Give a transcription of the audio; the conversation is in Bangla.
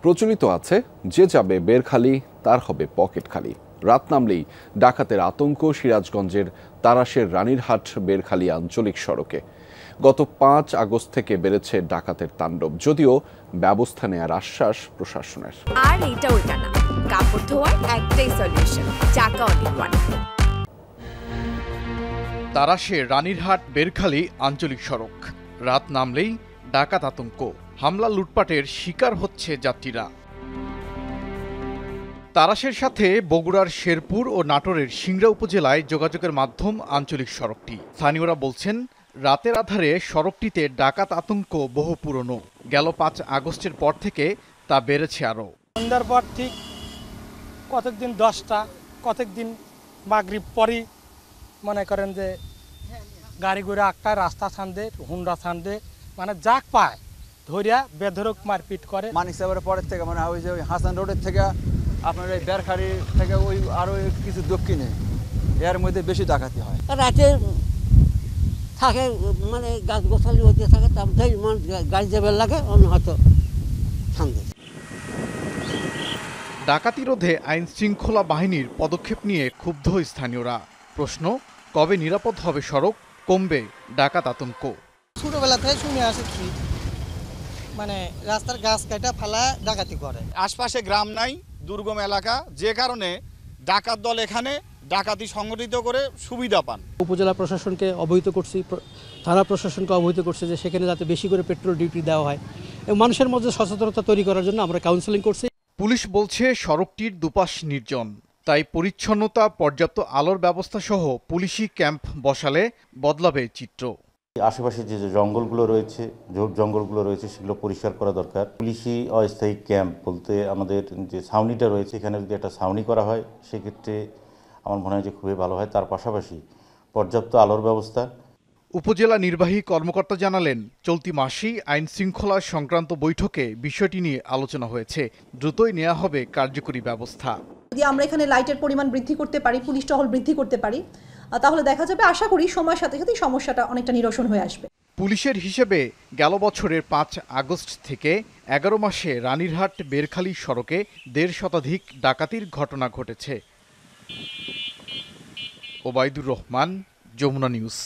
প্রচলিত আছে, যে যাবে বেরখালি তার হবে পকেট খালি। রাত নামলেই ডাকাতের আতঙ্ক সিরাজগঞ্জের তারাশের রানীরহাট বেরখালি আঞ্চলিক সড়কে। গত ৫ আগস্ট থেকে বেড়েছে ডাকাতের তাণ্ডব, যদিও ব্যবস্থা নেয়ার আশ্বাস প্রশাসনের। আর এইটা ওইটা না, কাপড় ধোয়ার একটাই সলিউশন, চাকা অল-ইন-ওয়ান। তারাশের রানীরহাট বেরখালি আঞ্চলিক সড়ক। রাত নামলেই ডাকাত আতঙ্ক, হামলা লুটপাটের শিকার হচ্ছে যাত্রীরা। তারাশের সাথে বগুড়ার শেরপুর ও নাটোরের সিংড়া উপজেলায় যোগাযোগের মাধ্যম আঞ্চলিক সড়কটি। স্থানীয়রা বলছেন, রাতের আধারে সড়কটিতে ডাকাত আতঙ্ক বহু পুরনো। গেল ৫ আগস্টের পর থেকে তা বেড়েছে আরও। সন্ধ্যার পর ঠিক কতদিন 10টা, কতদিন মাগরিব পরই মনে করেন যে গাড়ি ঘোড়া একটা রাস্তা ছান্দে, হুন্ডা ছান্দে, মানে যাক পায় ধরিয়া বেধরক মারপিট করে। মানিক সাহেবের পরের থেকে মানে ওই যে ওই হাসান রোডের থেকে আপনার এই বেরখালি থেকে ওই আরও কিছু দক্ষিণে এর মধ্যে বেশি ডাকাতি হয়। রাতে থাকে মানে গাছ গোছালি হতে থাকে, তারপরে গাড়ি যাবার লাগে অন্য হয়তো ছান্দে। ডাকাতি রোধে আইন শৃঙ্খলা বাহিনীর পদক্ষেপ নিয়ে ক্ষুব্ধ স্থানীয়রা। প্রশ্ন, কবে নিরাপদ হবে সড়ক, কমবে ডাকাত আতঙ্ক? ছোটবেলা থেকে শুনে আসছি মানে রাস্তার গাছ কাটা ফালা ডাকাতি করে। আশপাশে গ্রাম নাই, দুর্গম এলাকা, যে কারণে ডাকাত দল এখানে ডাকাতি সংগঠিত করে সুবিধা পান। উপজেলা প্রশাসনকে অবহিত করছি, থানা প্রশাসনকে অবহিত করছে যে সেখানে যাতে বেশি করে পেট্রোল ডিউটি দেওয়া হয় এবং মানুষের মধ্যে সচেতনতা তৈরি করার জন্য আমরা কাউন্সেলিং করছি। পুলিশ বলছে সড়কটির দুপাশ নির্জন, তাই পরিচ্ছন্নতা, পর্যাপ্ত আলোর ব্যবস্থা সহ পুলিশি ক্যাম্প বসালে বদলাবে চিত্র। আশেপাশে যে জঙ্গলগুলো রয়েছে সেগুলো পরিষ্কার করা দরকার। পুলিশি অস্থায়ী ক্যাম্প বলতে আমাদের যে ছাউনিটা রয়েছে, এখানে যদি একটা ছাউনি করা হয় সেক্ষেত্রে আমার মনে হয় যে খুবই ভালো হয়। তার পাশাপাশি পর্যাপ্ত আলোর ব্যবস্থা। উপজেলা নির্বাহী কর্মকর্তা জানালেন, চলতি মাসেই আইন শৃঙ্খলা সংক্রান্ত বৈঠকে বিষয়টি নিয়ে আলোচনা হয়েছে। দ্রুতই নেওয়া হবে কার্যকরী ব্যবস্থা। যদি আমরা এখানে লাইটের পরিমাণ বৃদ্ধি করতে পারি, পুলিশ টহল বৃদ্ধি করতে পারি, তাহলে দেখা যাবে, আশা করি সময়ের সাথে সাথে সমস্যাটা অনেকটা নিরসন হয়ে আসবে। পুলিশের হিসেবে গেল বছরের ৫ আগস্ট থেকে ১১ মাসে রানীরহাট বেরখালি সড়কে ১.৫ শতাধিক ডাকাতির ঘটনা ঘটেছে। ওবায়দুর রহমান, যমুনা নিউজ।